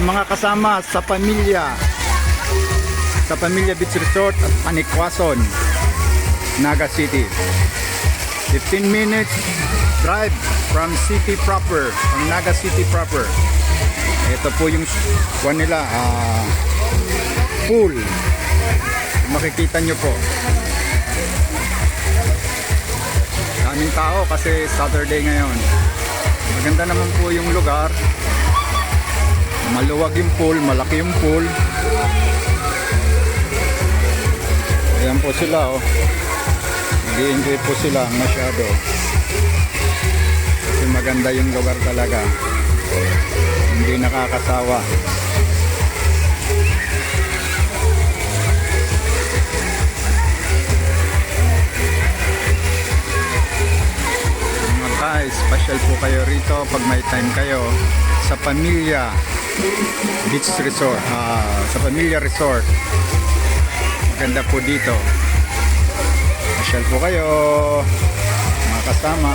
mga kasama sa Pamilya Beach Resort at Panikwason, Naga City. 15 minutes drive from city proper, from Naga City proper. Ito po yung nila, pool. Makikita nyo po. Daming tao kasi Saturday ngayon. Maganda naman po yung lugar. Maluwag yung pool, malaki yung pool. Ayan po sila, oh. Nag-i-enjoy po sila masyado. Kasi maganda yung lugar talaga. Hindi nakakasawa. Mga guys, special po kayo rito pag may time kayo sa Pamilya Beach Resort, sa Pamilya Resort. Maganda po dito. Special po kayo mga kasama.